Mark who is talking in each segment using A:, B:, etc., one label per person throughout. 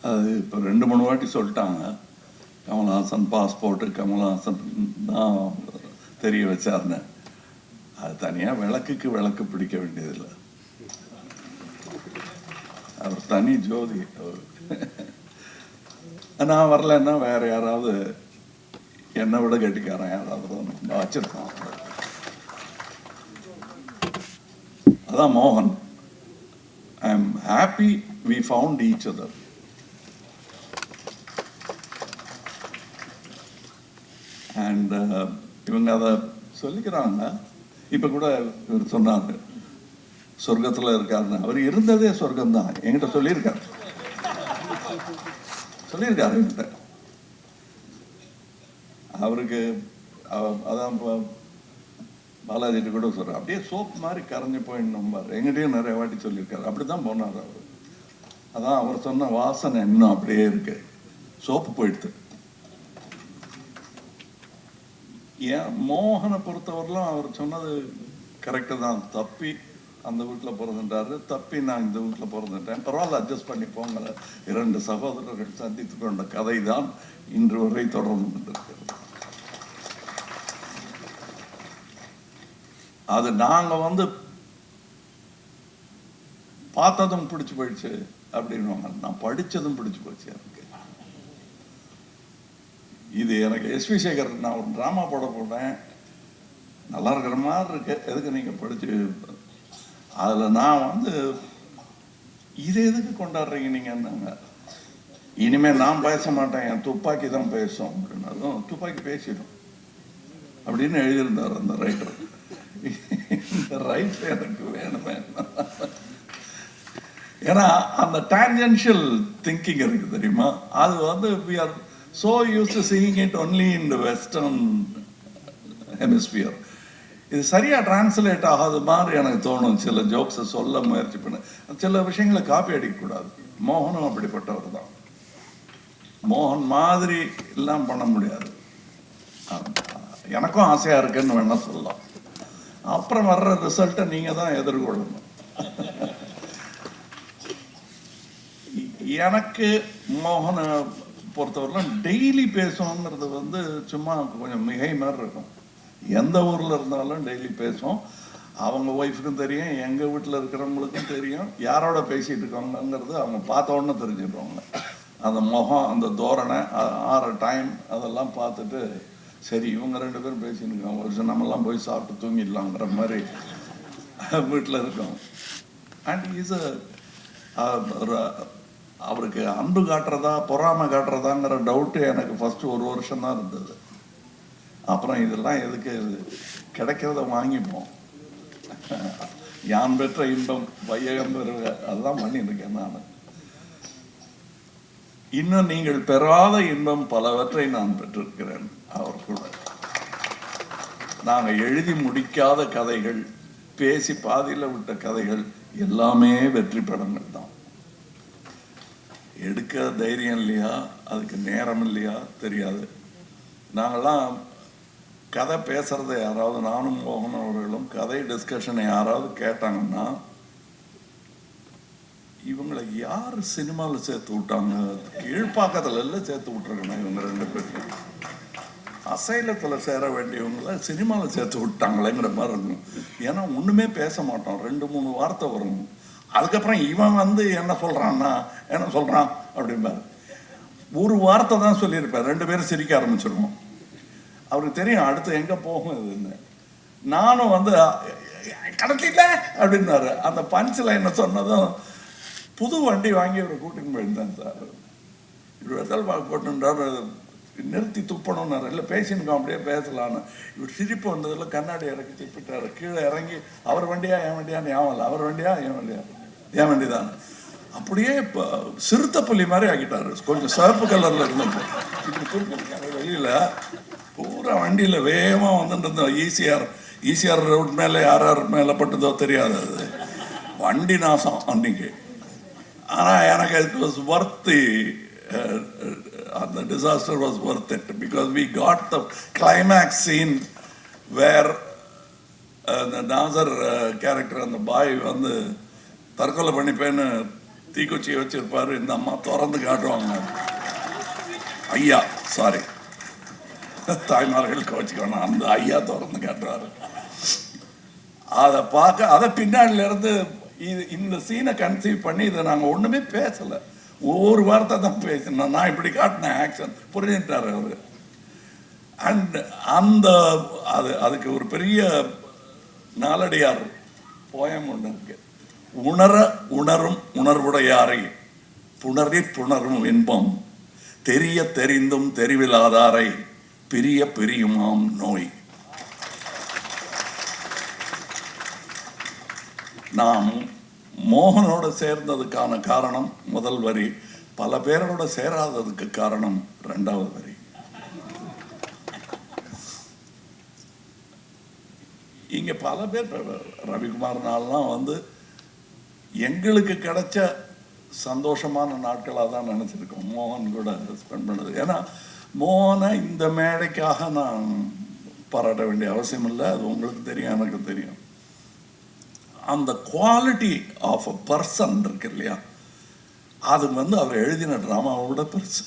A: அது இப்போ 2-3 வாட்டி சொல்லிட்டாங்க. கமல்ஹாசன் பாஸ்போர்ட்டு கமல்ஹாசன் தான் தெரிய வச்சார்னு. அது தனியாக விளக்குக்கு விளக்கு பிடிக்க வேண்டியதில்லை. அவர் தனி ஜோதி. அவர் நான் வரலன்னா வேற யாராவது என்னை விட கெட்டிக்காரன் யாராவது வச்சிருக்கான். அதான் மோகன். I am happy we found each other. And இவங்க அதை சொல்லிக்கிறாங்க. இப்போ கூட இவர் சொன்னாங்க சொர்க்கத்தில் இருக்காருன்னு. அவர் இருந்ததே சொர்க்கம்தான். என்கிட்ட சொல்லியிருக்காரு என்கிட்ட. அவருக்கு அதான் பாலாஜிட்டு கூட சொல்கிறார், அப்படியே சோப் மாதிரி கரைஞ்சி போயிடணும்பார். எங்கிட்டையும் நிறைய வாட்டி சொல்லியிருக்காரு. அப்படி தான் போனார் அவர். அதான் அவர் சொன்ன வாசனை இன்னும் அப்படியே இருக்கு. சோப்பு போயிடுது. ஏன் மோகனை பொறுத்தவரையிலும் அவர் சொன்னது கரெக்டு தான். தப்பி அந்த வீட்டில் பிறந்துட்டாரு, தப்பி நான் இந்த வீட்டில் பிறந்துட்டேன், பரவாயில்ல அட்ஜஸ்ட் பண்ணி போங்க. 2 சகோதரர்கள் சந்தித்து கொண்ட கதை தான் இன்று வரை தொடர்ந்து கொண்டிருக்கிறது. அது நாங்கள் பார்த்ததும் பிடிச்சி போயிடுச்சு அப்படின்வாங்க. நான் படித்ததும் பிடிச்சி போச்சு எனக்கு. இது எனக்கு எஸ்வி சேகர், நான் ஒரு ட்ராமா போட போனேன், நல்லா இருக்கிற மாதிரி இருக்கு, எதுக்கு நீங்கள் படிச்சு, அதில் நான் இது எதுக்கு கொண்டாடுறீங்க நீங்கள் என்னங்க, இனிமேல் நான் பேச மாட்டேன், என் துப்பாக்கி தான் பேசும் அப்படின்னாலும் துப்பாக்கி பேசிடும் அப்படின்னு எழுதியிருந்தார் அந்த ரைட்டர். இந்த ரைட்டர் எனக்கு வேணுமே. ஏன்னா அந்த டான்ஜென்ஷியல் திங்கிங் இருக்கு தெரியுமா, அது we are so used to seeing it only in the western hemisphere. இது சரியா டிரான்ஸ்லேட் ஆகாத மாதிரி எனக்கு தோணும். சில ஜோக்ஸை சொல்ல முயற்சி பண்ண, சில விஷயங்களை காப்பி அடிக்கக்கூடாது. மோகனும் அப்படிப்பட்டவர் தான். மோகன் மாதிரி எல்லாம் பண்ண முடியாது. எனக்கும் ஆசையா இருக்குன்னு வேணா சொல்லலாம். அப்புறம் வர்ற ரிசல்ட்டை நீங்க தான் எதிர்கொள்ளணும். எனக்கு மோகனை பொறுத்தவரைலாம் டெய்லி பேசணுங்கிறது சும்மா கொஞ்சம் மிகை மாதிரி இருக்கும். எந்த ஊரில் இருந்தாலும் டெய்லி பேசுவோம். அவங்க ஒய்ஃபுக்கும் தெரியும், எங்கள் வீட்டில் இருக்கிறவங்களுக்கும் தெரியும் யாரோட பேசிகிட்டு இருக்காங்கிறது அவங்க பார்த்த உடனே தெரிஞ்சுடுவாங்க. அந்த முகம், அந்த தோரணை, ஆற டைம் அதெல்லாம் பார்த்துட்டு சரி இவங்க 2 பேரும் பேசிட்டு இருக்காங்க, ஒரு சில நம்மெல்லாம் போய் சாப்பிட்டு தூங்கிடலாங்கிற மாதிரி வீட்டில் இருக்கோம். அண்ட் இஸ் அவருக்கு அன்பு காட்டுறதா பொறாமை காட்டுறதாங்கிற டவுட்டு எனக்கு ஃபஸ்ட்டு 1 வருஷம் தான் இருந்தது. அப்புறம் இதெல்லாம் எதுக்கு, கிடைக்கிறத வாங்கிப்போம். யான் பெற்ற இன்பம் வையகம் பெறுக, அதெல்லாம் பண்ணியிருக்கேன் நான். இன்னும் நீங்கள் பெறாத இன்பம் பலவற்றை நான் பெற்றிருக்கிறேன் அவர் கூட. நாங்கள் எழுதி முடிக்காத கதைகள், பேசி பாதியில் விட்ட கதைகள் எல்லாமே வெற்றி படங்கள் தான். எடுக்க தைரியம் இல்லையா, அதுக்கு நேரம் இல்லையா தெரியாது. நாங்கள்லாம் கதை பேசுகிறத யாராவது, நானும் மோகன் அவர்களும் கதை டிஸ்கஷனை யாராவது கேட்டாங்கன்னா, இவங்களை யார் சினிமாவில் சேர்த்து விட்டாங்க, கீழ்ப்பாக்கத்தில் எல்லாம் சேர்த்து விட்டுருக்கணும் இவங்க 2 பேரும், அசைலத்தில் சேர வேண்டியவங்கள சினிமாவில் சேர்த்து விட்டாங்களேங்கிற மாதிரி இருக்கும். ஏன்னா ஒன்றுமே பேச மாட்டோம், 2-3 வார்த்தை வரும். அதுக்கப்புறம் இவன் என்ன சொல்கிறான் அப்படிம்பார். ஒரு வார்த்தை தான் சொல்லியிருப்பார், 2 பேரும் சிரிக்க ஆரம்பிச்சிருவோம். அவருக்கு தெரியும் அடுத்து எங்கே போகும் இதுன்னு. நானும் கடத்தில அப்படின்னாரு. அந்த பஞ்சில் என்ன சொன்னதும் புது வண்டி வாங்கி ஒரு கூட்டின்னு போயிருந்தேன் சார். இவர் வெத்தல் பாக்கு போட்டுன்றார், நிறுத்தி துப்பணும்னாரு. இல்லை பேசினுக்கோம் அப்படியே பேசலான்னு. இவர் சிரிப்பு வந்ததில் கண்ணாடி இறக்கி திப்பிட்டாரு. கீழே இறங்கி அவர் வண்டியா என் வண்டியான்னு ஞாபகம் இல்லை, அவர் வண்டியா என் வண்டி தான். அப்படியே இப்போ சிறுத்தைப்புலி மாதிரி ஆக்கிட்டாரு. கொஞ்சம் சிவப்பு கலரில் இருந்தப்போ இப்படி திருப்பிருக்காரு வெளியில். பூரா வண்டியில் வேகமாக வந்துட்டு ஈசிஆர் ரோட் மேலே யார் மேலே பட்டதோ தெரியாது, அது வண்டி நாசம் அன்னைக்கு. ஆனால் எனக்கு இட் வாஸ் ஒர்த், அந்த disaster was worth it because we got the climax scene where the Nazar character, அந்த பாய் தற்கொலை பண்ணிப்பேன்னு தீக்குச்சியை வச்சிருப்பாரு, இந்த அம்மா திறந்து காட்டுவாங்க. ஐயா சாரி, தாய்மார்கள் கோச்சிக்கணும், அந்த ஐயா திறந்து காட்டுவாரு. அதை பார்க்க, அதை பின்னாடில இருந்து இந்த சீனை கன்சீவ் பண்ணி இதை நாங்கள் ஒண்ணுமே பேசல, ஒவ்வொரு வார்த்தை தான் பேசினோம். நான் இப்படி காட்டினேன் ஆக்ஷன், புரிஞ்சுட்டாரு அவரு. அண்ட் அந்த அதுக்கு ஒரு பெரிய நாலடியார் போயம் ஒன்று இருக்கு. உணர உணரும் உணர்வுடையாரை புணரி புணரும் இன்பம், தெரிய தெரிந்தும் தெரிவிலாதாரை பிரிய பிரியுமாம் நோய். நாம் மோகனோட சேர்ந்ததுக்கான காரணம் முதல் வரி, பல பேரோட சேராததுக்கு காரணம் இரண்டாவது வரி. இங்க பல பேர் ரவிக்குமார்னாலாம் வந்து எங்களுக்கு கிடைச்ச சந்தோஷமான நாட்களாக தான் நினைச்சிருக்கோம் மோகன் கூட ஸ்பெண்ட் பண்ணது. ஏன்னா மோகனை இந்த மேடைக்காக நான் பாராட்ட வேண்டிய அவசியம் இல்லை, அது உங்களுக்கு தெரியும், எனக்கு தெரியும். அந்த குவாலிட்டி ஆஃப் அ பர்சன் இருக்கு இல்லையா, அது வந்து அவர் எழுதின டிராமாவை விட பெருசு.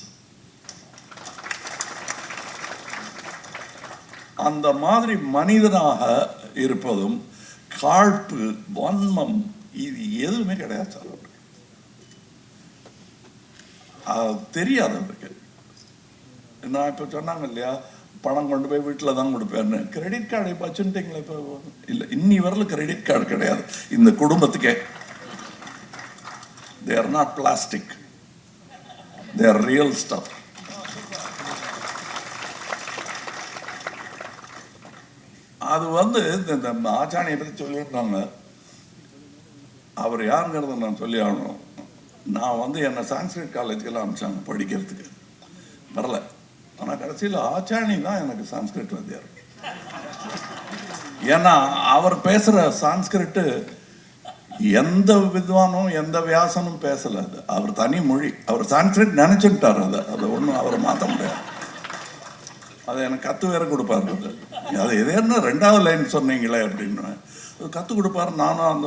A: அந்த மாதிரி மனிதனாக இருப்பதும் காழ்ப்பு வன்மம் இது எதுவுமே கிடையாது சார். தெரியாது அவருக்கு. நான் இப்போ சொன்னாங்க இல்லையா, பணம் கொண்டு போய் வீட்டில் தான் கொடுப்பேன்னு. கிரெடிட் கார்டு இப்போ வச்சுட்டீங்களா? இப்போ இல்லை, இன்னி வரல கிரெடிட் கார்டு கிடையாது இந்த குடும்பத்துக்கே. they are not plastic, they are real stuff. அது வந்து இந்த ஆச்சாணியை பற்றி சொல்லியிருந்தாங்க. அவர் யாருங்கிறத நான் சொல்லி ஆகணும். நான் வந்து என்னை சான்ஸ்கிரிட் காலேஜுக்கெல்லாம் அனுப்பிச்சாங்க படிக்கிறதுக்கு, வரல. ஆனால் கடைசியில் ஆச்சாணி தான் எனக்கு சான்ஸ்கிரிட் வாத்தியார். ஏன்னா அவர் பேசுகிற சான்ஸ்கிரிட்டு எந்த வித்வானும் எந்த வியாசனும் பேசலை. அது அவர் தனி மொழி. அவர் சான்ஸ்கிரிட் நினச்சுட்டார், அதை ஒன்றும் அவரை மாற்ற முடியாது. அதை எனக்கு கற்று வேற கொடுப்பாரு. அது எதே என்ன ரெண்டாவது லைன் சொன்னீங்களே அப்படின்னு கற்றுக் கொடுப்பாரு. நானும் அந்த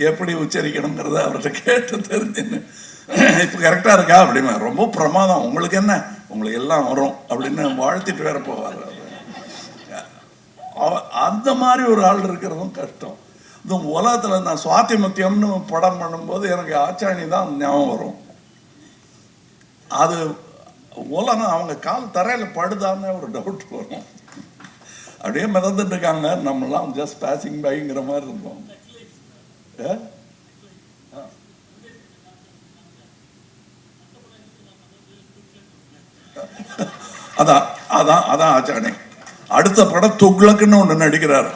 A: எப்படி உச்சரிக்கணுங்கிறத அவர்கிட்ட கேட்டு தெரிஞ்சுன்னு இப்போ கரெக்டாக இருக்கா அப்படின்னா, ரொம்ப பிரமாதம், உங்களுக்கு என்ன, உங்களுக்கு எல்லாம் வரும் அப்படின்னு வாழ்த்திட்டு வேற போவார். அந்த மாதிரி ஒரு ஆள் இருக்கிறதும் கஷ்டம். இந்த உலகத்தில் நான் சுவாத்திமுத்தியம்னு படம் பண்ணும்போது எனக்கு ஆச்சாணி தான் ஞாபகம் வரும். அது உலகம் அவங்க கால் தரையில் படுதான்னு ஒரு டவுட் வரும். அப்படியே மிதந்துட்டு இருக்காங்க, நம்மளாம் ஜஸ்ட் பாசிங் பைங்கிற மாதிரி இருந்தோம். அதான் அதான் அதான் ஆச்சாணி. அடுத்த படம் துக்ளக்குன்னு ஒன்று நடிக்கிறார்.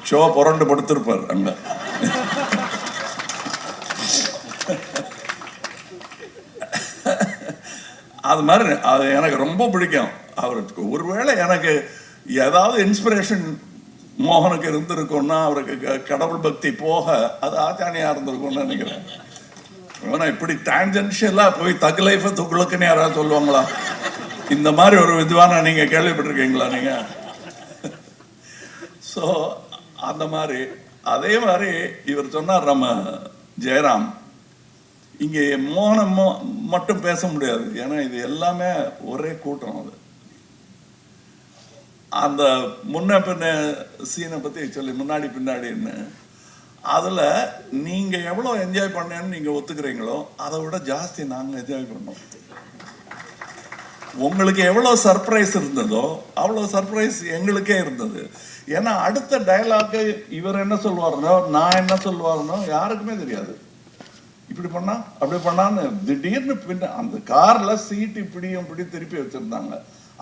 A: ஷோ புரண்டு படுத்திருப்பார் அங்க. அது மாதிரி அது எனக்கு ரொம்ப பிடிக்கும் அவருக்கு. ஒருவேளை எனக்கு ஏதாவது இன்ஸ்பிரேஷன் மோகனுக்கு இருந்திருக்கும்னா, அவருக்கு கடவுள் பக்தி போக அது ஆச்சாணியா இருந்திருக்கும்னு நினைக்கிறேன். ஏன்னா இப்படி டான்ஜென்ஷியலா போய் தக் லைஃப் துக்ளக்குன்னு யாராவது சொல்லுவாங்களா? இந்த மாதிரி ஒரு வித்வானை நீங்க கேள்விப்பட்டிருக்கீங்களா நீங்க? ஸோ அந்த மாதிரி அதே மாதிரி இவர் சொன்னார் நம்ம ஜெயராம், இங்கே மோகனம் மட்டும் பேச முடியாது, ஏன்னா இது எல்லாமே ஒரே கூட்டம். அது அந்த முன்ன பின்ன சீனை பற்றி சொல்லி முன்னாடி பின்னாடின்னு அதில் நீங்கள் எவ்வளோ என்ஜாய் பண்ணேன்னு நீங்கள் ஒத்துக்கிறீங்களோ அதை விட ஜாஸ்தி நாங்கள் என்ஜாய் பண்ணோம். உங்களுக்கு எவ்வளோ சர்ப்ரைஸ் இருந்ததோ அவ்வளோ சர்ப்ரைஸ் எங்களுக்கே இருந்தது. ஏன்னா அடுத்த டயலாக்கு இவர் என்ன சொல்லுவாருனோ நான் என்ன சொல்லுவாருனோ யாருக்குமே தெரியாது. இப்படி பண்ணா அப்படி பண்ணான்னு திடீர்னு பின்ன அந்த கார்ல சீட்டு இப்படியும் இப்படி திருப்பி வச்சிருந்தாங்க.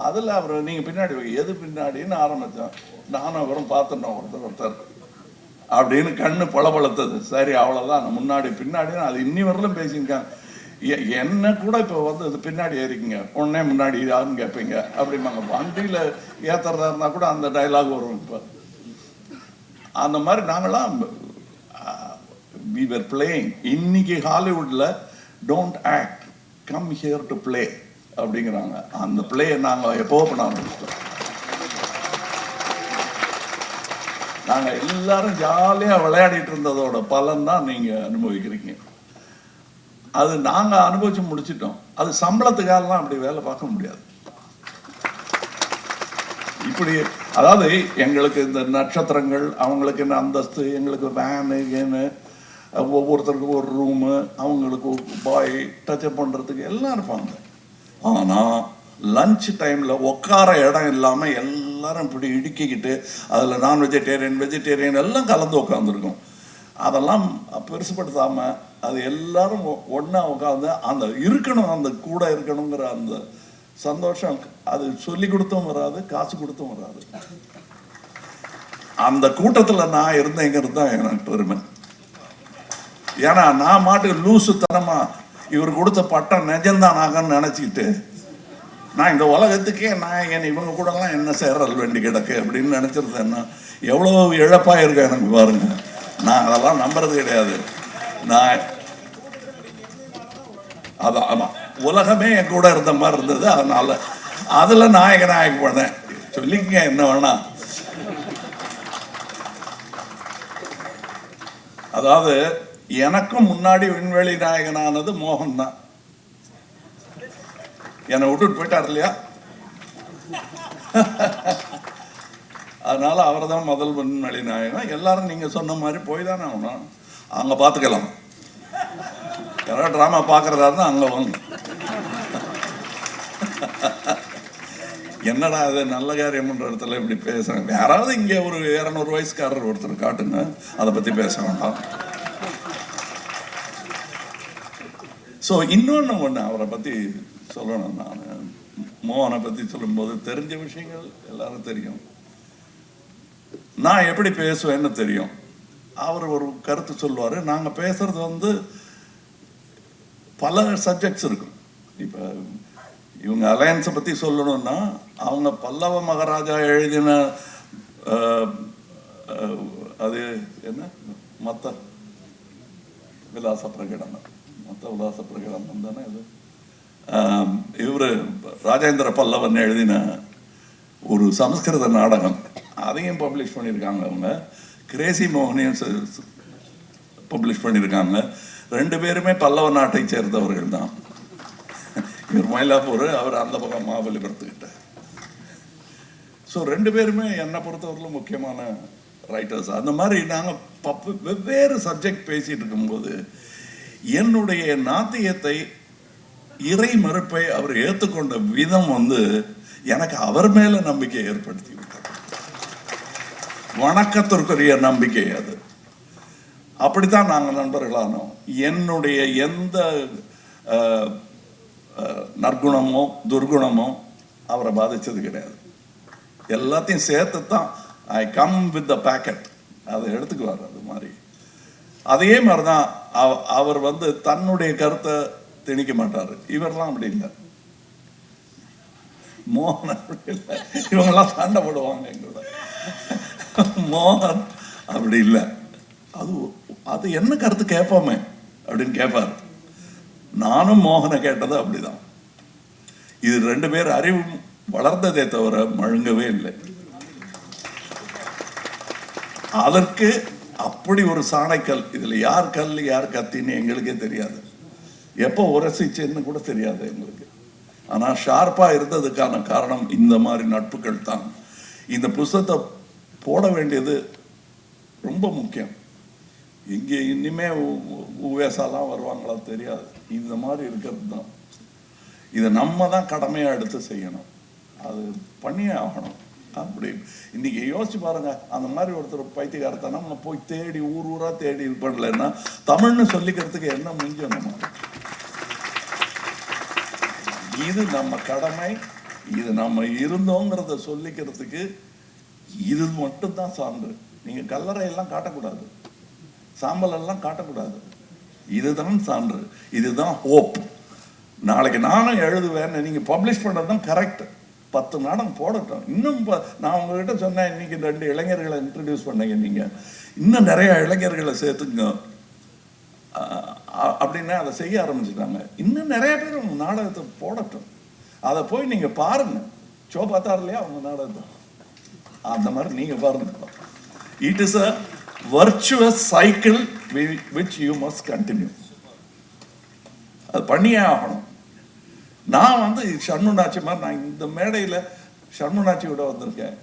A: அதுல அவர் நீங்க பின்னாடி எது பின்னாடின்னு ஆரம்பிச்சோம். நானும் அவரும் பார்த்துட்டோம் ஒருத்தர் அப்படின்னு கண்ணு பளபளத்தது. சரி அவ்வளவுதான், முன்னாடி பின்னாடின்னு அது இன்னி வரலும் பேசியிருக்காங்க. என்ன கூட இப்போ வந்து அது பின்னாடி ஏறிக்குங்க, உடனே முன்னாடி யாருன்னு கேட்பீங்க அப்படிம்பாங்க. வண்டியில் ஏற்றுறதா இருந்தால் கூட அந்த டைலாக் வரும். இப்போ அந்த மாதிரி நாங்களாம் we were playing. இன்னைக்கு ஹாலிவுட்ல don't act, come here to play அப்படிங்கிறாங்க. அந்த பிளே நாங்கள் எப்போ பண்ண ஆரம்பிச்சிட்டோம். நாங்கள் எல்லாரும் ஜாலியாக விளையாடிட்டு இருந்ததோட பலன் தான் நீங்கள் அனுபவிக்கிறீங்க. அது நாங்கள் அனுபவிச்சு முடிச்சிட்டோம். அது சம்பளத்துக்காகலாம் அப்படி வேலை பார்க்க முடியாது. இப்படி அதாவது எங்களுக்கு இந்த நட்சத்திரங்கள், அவங்களுக்கு என்ன அந்தஸ்து, எங்களுக்கு வேனு ஏன்னு, ஒவ்வொருத்தருக்கும் ஒரு ரூமு, அவங்களுக்கு பாய் டச்சப் பண்ணுறதுக்கு எல்லாம் இருப்பாங்க. ஆனால் லஞ்ச் டைமில் உட்கார இடம் இல்லாமல் எல்லாரும் இப்படி இடுக்கிக்கிட்டு அதில் நான் வெஜிடேரியன் வெஜிடேரியன் எல்லாம் கலந்து உட்காந்துருக்கும். அதெல்லாம் பெருசுப்படுத்தாமல் அது எல்லாரும் ஒன்றா உட்காந்து அந்த இருக்கணும், அந்த கூட இருக்கணுங்கிற அந்த சந்தோஷம், அது சொல்லி கொடுத்தும் வராது, காசு கொடுத்தும் வராது. அந்த கூட்டத்தில் நான் இருந்தேங்கிறது தான் எனக்கு பெருமை. ஏன்னா நான் மாட்டுக்கு லூசுத்தனமா இவர் கொடுத்த பட்டம் நிஜம்தான் ஆகன்னு நினச்சிக்கிட்டு நான் இந்த உலகத்துக்கே நான் என் இவங்க கூடலாம் என்ன சேரல் வேண்டி கிடக்கு அப்படின்னு நினச்சிருந்தேன்னா எவ்வளோ இழப்பாக இருக்கேன் எனக்கு பாருங்க. நான் அதெல்லாம் நம்புறது கிடையாது. நான் அதான் உலகமே என் கூட இருந்த மாதிரி இருந்தது. அதனால அதில் நாயகனாக போனேன். சொல்லிக்கங்க என்ன வேணா. அதாவது எனக்கும் முன்னாடி விண்வெளி நாயகனானது மோகன் தான். என்னை விட்டுட்டு போயிட்டார் இல்லையா? அதனால அவர் தான் முதல் விண்வெளி நாயகன். எல்லாரும் நீங்க சொன்ன மாதிரி போய் தானே ஆகணும். அங்க பார்த்துக்கலாம். யாராவது ட்ராமா பார்க்கறதா இருந்தால் அங்கே வாங்க. என்னடா அது நல்ல காரியம் பண்ற இடத்துல இப்படி பேசுறாங்க. யாராவது இங்கே ஒரு 200 வயசுக்காரர் ஒருத்தர் காட்டுங்க, அதை பற்றி பேச வேண்டாம். ஸோ இன்னொன்று ஒன்று அவரை பற்றி சொல்லணும். நான் மோகனை பற்றி சொல்லும்போது தெரிஞ்ச விஷயங்கள் எல்லாரும் தெரியும். நான் எப்படி பேசுவேன்னு தெரியும். அவர் ஒரு கருத்து சொல்லுவார். நாங்கள் பேசுறது பல சப்ஜெக்ட்ஸ் இருக்கும். இப்போ இவங்க அலையன்ஸை பற்றி சொல்லணும்னா அவங்க பல்லவ மகாராஜா எழுதின அது என்ன மத்த விலாச பிரகடனம், மொத்த விலாச பிரகடனம் தானே இது. இவர் ராஜேந்திர பல்லவன் எழுதின ஒரு சமஸ்கிருத நாடகம், அதையும் பப்ளிஷ் பண்ணியிருக்காங்க. அவங்க கிரேசி மோகனையும் பப்ளிஷ் பண்ணியிருக்காங்க. 2 பேருமே பல்லவ நாட்டை சேர்ந்தவர்கள் தான். இவர் மயிலாப்பூர், அவர் அந்த பக்கம் மகாபலிபுரத்துக்கிட்ட. ஸோ 2 பேருமே என்னை பொறுத்தவரையிலும் முக்கியமான ரைட்டர்ஸ். அந்த மாதிரி நாங்கள் வெவ்வேறு சப்ஜெக்ட் பேசிட்டு இருக்கும்போது என்னுடைய நாத்தியத்தை, இறை மறுப்பை அவர் ஏற்றுக்கொண்ட விதம் எனக்கு அவர் மேல நம்பிக்கை ஏற்படுத்தி விட்டார். வணக்கத்திற்குரிய நம்பிக்கை அது. அப்படித்தான் நாங்கள் நண்பர்களானோம். என்னுடைய எந்த நற்குணமோ துர்குணமோ அவரை பாதிச்சது கிடையாது. எல்லாத்தையும் சேர்த்து தான் I come with the packet, அதை எடுத்துக்குவார். அது மாதிரி அதே மாதிரிதான் அவர் தன்னுடைய கருத்தை திணிக்க மாட்டார். இவரெல்லாம் அப்படி இல்லை. மோகன் அப்படி இல்லை. இவங்கெல்லாம் சண்டை போடுவாங்க எங்களோட. மோகன் அப்படி இல்லை. அது என்ன கருத்து கேட்போமே அப்படின்னு கேட்பார். நானும் மோகனை கேட்டது அப்படிதான். இது 2 பேர் அறிவு வளர்ந்ததே தவிர மழுங்கவே இல்லை. அதற்கு அப்படி ஒரு சாணைக்கல். இதுல யார் கல் யார் கத்தின்னு எங்களுக்கே தெரியாது. எப்போ உரசிச்சுன்னு கூட தெரியாது எங்களுக்கு. ஆனா ஷார்ப்பா இருந்ததுக்கான காரணம் இந்த மாதிரி நட்புகள் தான். இந்த புஸ்தகத்தை போட வேண்டியது ரொம்ப முக்கியம். இங்கே இனிமே உவேசாலாம் வருவாங்களா தெரியாது. இந்த மாதிரி இருக்கிறது தான். இதை நம்ம தான் கடமையாக எடுத்து செய்யணும். அது பண்ணியே ஆகணும். அப்படி இன்னைக்கு யோசிச்சு பாருங்க. அந்த மாதிரி ஒருத்தர் பைத்தியகாரத்தை நம்ம போய் தேடி ஊர் ஊரா தேடி இது பண்ணலன்னா தமிழ்னு சொல்லிக்கிறதுக்கு என்ன முடிஞ்சோம் நம்ம. இது நம்ம கடமை. இது நம்ம இருந்தோங்கிறத சொல்லிக்கிறதுக்கு இது மட்டும்தான் சான்று. நீங்க கல்லறையெல்லாம் காட்டக்கூடாது, சாம்பல் எல்லாம் காட்டக்கூடாது. இதுதான் சான்று, இதுதான் ஹோப். நாளைக்கு நானும் எழுதுவேன், நீங்க பப்ளிஷ் பண்றதுதான் கரெக்ட். 10 நாடகம் போடட்டும். இன்னும் நான் உங்ககிட்ட சொன்னேன், இன்னைக்கு 2 இளைஞர்களை இன்ட்ரடியூஸ் பண்ணீங்க. நீங்க இன்னும் நிறைய இளைஞர்களை சேர்த்துங்க அப்படின்னா அதை செய்ய ஆரம்பிச்சுட்டாங்க. இன்னும் நிறைய பேர் உங்க நாடகத்தை போடட்டும். அதை போய் நீங்க பாருங்க. ஷோ பார்த்தாரு இல்லையா அவங்க நாடகத்தை, அந்த மாதிரி நீங்க பாருங்க. It is a virtuous cycle which you must continue. அது பண்ணியே ஆகணும். நான் வந்து ஷண்முனாச்சி மாதிரி நான் இந்த மேடையில் ஷண்முனாச்சி கூட வந்திருக்கேன்,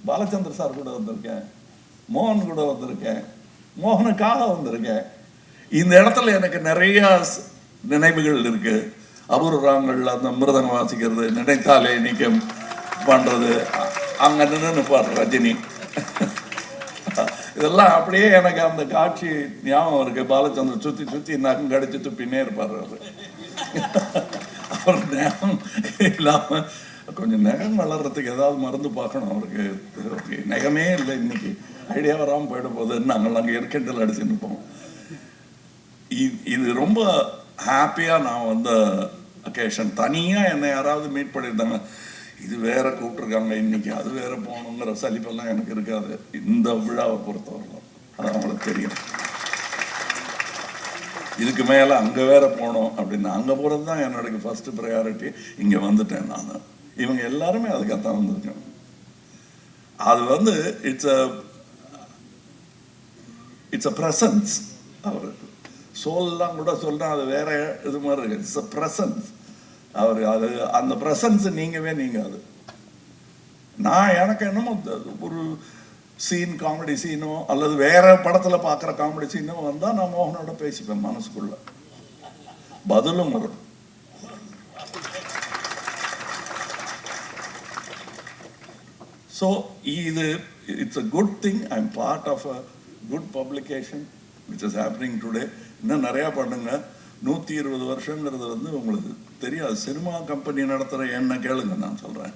A: பாலச்சந்திர சார் கூட வந்திருக்கேன், மோகன் கூட வந்திருக்கேன், மோகனுக்காக வந்திருக்கேன். இந்த இடத்துல எனக்கு நிறைய நினைவுகள் இருக்கு. அபூர்வங்கள், அந்த மிருதங்க வாசிக்கிறது, நினைத்தாலே நிற்கும் பண்றது, அங்க நின்று பாரு ரஜினி, இதெல்லாம் அப்படியே எனக்கு அந்த காட்சி ஞாபகம் இருக்கு. பாலச்சந்திரன் சுத்தி சுத்தி நகம் கடிச்சு துப்பினே இருப்பாரு அவரு. அவர் நகம் இல்லாம கொஞ்சம் நகம் வளர்றதுக்கு ஏதாவது மருந்து பார்க்கணும் அவருக்கு. நகமே இல்லை இன்னைக்கு, ஐடியா வராமல் போயிட போகுதுன்னு நாங்கள் அங்கே ஏற்கனவே அடிச்சு நிற்போம். இது ரொம்ப ஹாப்பியா நான் வந்த அக்கேஷன். தனியா என்னை யாராவது மீட் பண்ணியிருந்தாங்க, இது வேற கூப்பிட்டுருக்காங்க இன்னைக்கு, அது வேற போகணுங்கிற சலிப்பெல்லாம் எனக்கு இருக்காது இந்த விழாவை பொறுத்தவரைக்கும். அது அவங்களுக்கு தெரியும். இதுக்கு மேல அங்க வேற போனோம் அப்படின்னு, அங்க போறது தான் என்னோட ஃபர்ஸ்ட் ப்ரையாரிட்டி. இங்க வந்துட்டேன் நான். இவங்க எல்லாருமே அதுக்காகத்தான் வந்திருக்கேன். அது வந்து இட்ஸ் அ பிரசன்ஸ். அவர் சோல்லாம் கூட சொல்றேன், அது வேற இது மாதிரி இருக்கு. It's a presence. அவர் அது அந்த பிரசன்ஸ் நீங்கவே நீங்காது. நான் எனக்கு என்னமோ ஒரு சீன், காமெடி சீனோ அல்லது வேற படத்துல பாக்குற காமெடி சீனோ வந்தா நான் மோகனோட பேசிப்பேன் மனசுக்குள்ள, பதிலும் வரும். ஸோ இது it's a good thing. I am part of a good publication which is happening today. இன்னும் நிறையா பண்ணுங்க. 120 வருஷங்கிறது வந்து உங்களுக்கு தெரியாது. சினிமா கம்பெனி நடத்துகிற என்ன கேளுங்க, நான் சொல்கிறேன்.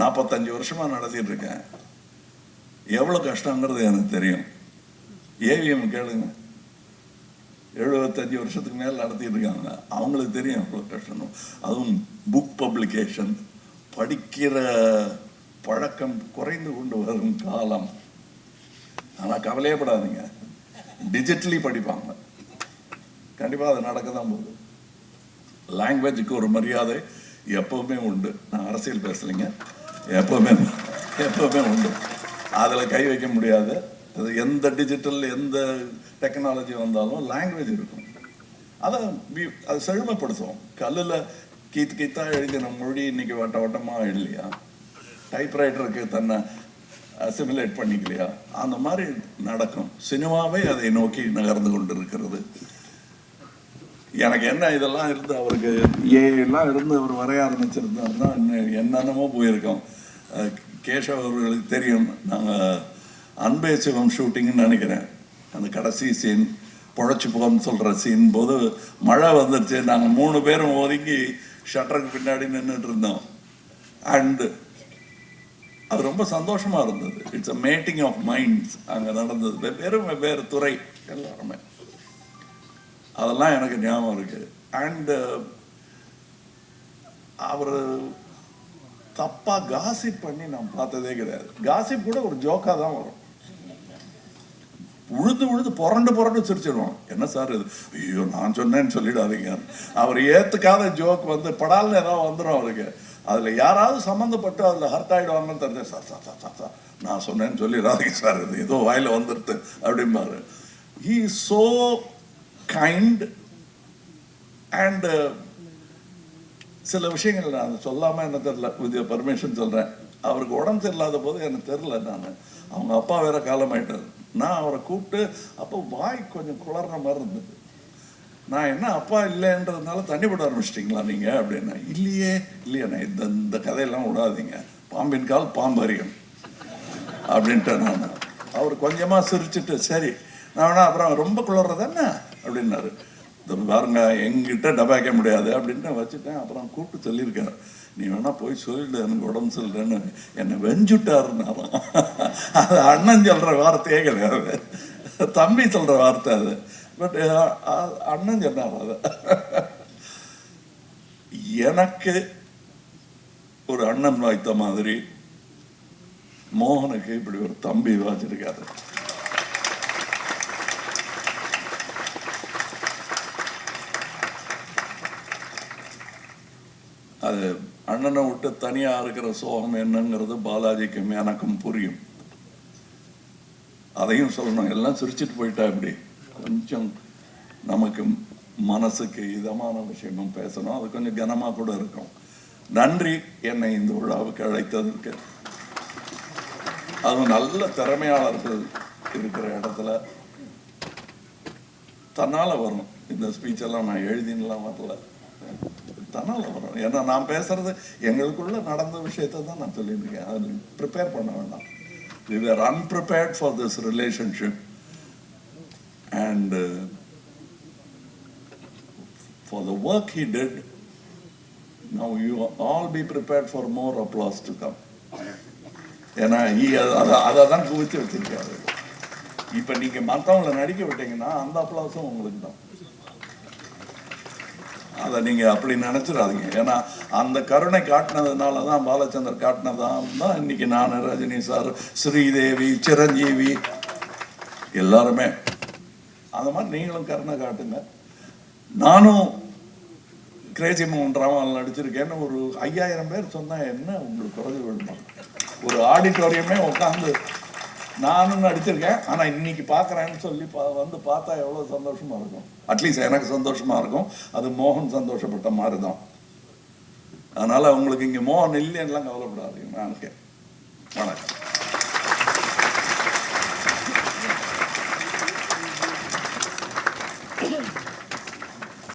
A: 45 வருஷமாக நடத்திட்டு இருக்கேன். எவ்வளோ கஷ்டங்கிறது எனக்கு தெரியும். ஏவிஎம் கேளுங்க, 75 வருஷத்துக்கு மேலே நடத்திட்டு இருக்காங்க. அவங்களுக்கு தெரியும் எவ்வளோ கஷ்டம். அதுவும் புக் பப்ளிகேஷன், படிக்கிற பழக்கம் குறைந்து கொண்டு வரும் காலம். ஆனால் கவலையப்படாதீங்க, டிஜிட்டலி படிப்பாங்க. கண்டிப்பாக அது நடக்க தான் போகுது. லாங்குவேஜுக்கு ஒரு மரியாதை எப்பவுமே உண்டு. நான் அரசியல் பேசலைங்க, எப்பவுமே உண்டு. அதில் கை வைக்க முடியாது. அது எந்த டிஜிட்டல் எந்த டெக்னாலஜி வந்தாலும் லாங்குவேஜ் இருக்கும். அதை அது செழுமைப்படுத்துவோம். கல்லில் கீத்தா எழுதின மொழி இன்னைக்கு வட்ட வட்டமாக எழுதலையா? டைப்ரைட்டருக்கு தன்னை அசிமுலேட் பண்ணிக்கலையா? அந்த மாதிரி நடக்கும். சினிமாவே அதை நோக்கி நகர்ந்து கொண்டு இருக்கிறது. எனக்கு என்ன இதெல்லாம் இருந்து அவருக்கு எல்லாம் இருந்து அவர் வரைய ஆரம்பிச்சிருந்தாருன்னா என்னென்னமோ போயிருக்கோம். கேஷவ் அவர்களுக்கு தெரியும். நாங்கள் அன்பே சிவம் ஷூட்டிங்னு நினைக்கிறேன். அந்த கடைசி சீன், பொழைச்சி போகணும்னு சொல்கிற சீன் போது மழை வந்துடுச்சு. நாங்கள் 3 பேரும் ஒதுங்கி ஷட்டருக்கு பின்னாடி நின்றுட்டு இருந்தோம். அண்டு அது ரொம்ப சந்தோஷமாக இருந்தது. It's a meeting of minds அங்கே நடந்தது. வெவ்வேறு துறை எல்லாருமே. அதெல்லாம் எனக்கு ஞாபகம் இருக்கு. அண்டு அவர் தப்பா காசிப் பண்ணி நான் பார்த்ததே கிடையாது. காசிப் கூட ஒரு ஜோக்கா தான் வரும். உழுது புரண்டு சிரிச்சிடுவோம். என்ன சார் இது, ஐயோ நான் சொன்னேன்னு சொல்லிடாதீங்க. அவர் ஏத்துக்காத ஜோக் வந்து படால்னு ஏதாவது வந்துடும் அவருக்கு. அதுல யாராவது சம்மந்தப்பட்டு அதுல ஹர்ட் ஆயிடுவாங்கன்னு தெரிஞ்ச, sir sir sir sir sir நான் சொன்னேன்னு சொல்லிடாதீங்க சார், இது ஏதோ வாயில வந்துடுது அப்படிம்பாரு. He is so kind. And சில விஷயங்கள் நான் சொல்லாம என்ன தெரியல, வித் பர்மிஷன் சொல்றேன். அவருக்கு உடம்பு சரியில்லாத போது எனக்கு தெரியல. அவங்க அப்பா வேற காலமாயிட்டார். நான் அவரை கூப்பிட்டு அப்போ வாய் கொஞ்சம் குளர்ற மாதிரி இருந்தது. நான் என்ன அப்பா இல்லைன்றதுனால தண்ணி போட ஆரம்பிச்சிட்டிங்களா நீங்க அப்படின்னா, இல்லையே நான் இந்த கதையெல்லாம் விடாதீங்க, பாம்பின் கால் பாம்பரியம் அப்படின்ட்டு நான். அவர் கொஞ்சமா சிரிச்சுட்டு சரி நான் வேணா அப்புறம் ரொம்ப குளர்றது என்ன அப்படின்னாரு. பாருங்க எங்கிட்ட டபாய்க்க முடியாது அப்படின்ட்டு வச்சுட்டேன். அப்புறம் கூப்பிட்டு சொல்லியிருக்காரு, நீ வேணா போய் சொல்லிடு எனக்கு உடம்பு சொல்லிடுன்னு. என்னை வெஞ்சுட்டாருன்னாலும் அது அண்ணன் சொல்ற வார்த்தையே கிடையாது, தம்பி சொல்ற வார்த்தை அது. பட் அண்ணன் சொன்னார் அது. எனக்கு ஒரு அண்ணன் வாய்த்த மாதிரி மோகனுக்கு இப்படி ஒரு தம்பி வாச்சிருக்காரு. அது அண்ணனை விட்டு தனியா இருக்கிற சோகம் என்னங்கிறது பாலாஜிக்கும் எனக்கும் புரியும். அதையும் சொல்லணும். எல்லாம் சிரிச்சிட்டு போயிட்டா இப்படி கொஞ்சம் நமக்கு மனசுக்கு இதமான விஷயமும் பேசணும். அது கொஞ்சம் கனமாக கூட இருக்கும். நன்றி என்னை இந்த விழாவுக்கு அழைத்ததற்கு. அதுவும் நல்ல திறமையாளர்கள் இருக்கிற இடத்துல தன்னால் வரும். இந்த ஸ்பீச்செல்லாம் நான் எழுதினலாம் வரல, தன்னால் வரும். ஏன்னா நான் பேசுறது எங்களுக்குள்ள நடந்த விஷயத்தை தான் நான் சொல்லியிருக்கேன். அது ப்ரிப்பேர் பண்ண வேண்டாம். We were unprepared for this relationship and for the work he did. Now you all be prepared for more applause to come. ஏன்னா அதை தான் குவிச்சு வச்சிருக்காரு. இப்போ நீங்கள் மற்றவங்களை நடிக்க விட்டீங்கன்னா அந்த அப்ளாஸும் உங்களுக்கு தான். அதை நீங்கள் அப்படி நினச்சிடாதீங்க. ஏன்னா அந்த கருணை காட்டினதுனால தான், பாலச்சந்தர் காட்டினதான் தான் இன்னைக்கு நான், ரஜினி சார், ஸ்ரீதேவி, சிரஞ்சீவி எல்லாருமே அந்த மாதிரி நீங்களும் கருணை காட்டுங்க. நானும் கிரேசி மோகன் ராமாவில் நடிச்சிருக்கேன்னு ஒரு 5000 பேர் சொன்னால் என்ன உங்களுக்கு குறைஞ்சு விடணும். ஒரு ஆடிட்டோரியமே உட்காந்து நானும் நடிச்சிருக்கேன். ஆனால் இன்னைக்கு பார்க்குறேன்னு சொல்லி வந்து பார்த்தா எவ்வளோ சந்தோஷமாக இருக்கும். அட்லீஸ்ட் எனக்கு சந்தோஷமாக இருக்கும். அது மோகன் சந்தோஷப்பட்ட மாதிரி தான். அதனால் உங்களுக்கு இங்கே மோகன் இல்லைன்னுலாம் கவலைப்படாதீங்க. நான் இருக்கேன். வணக்கம்.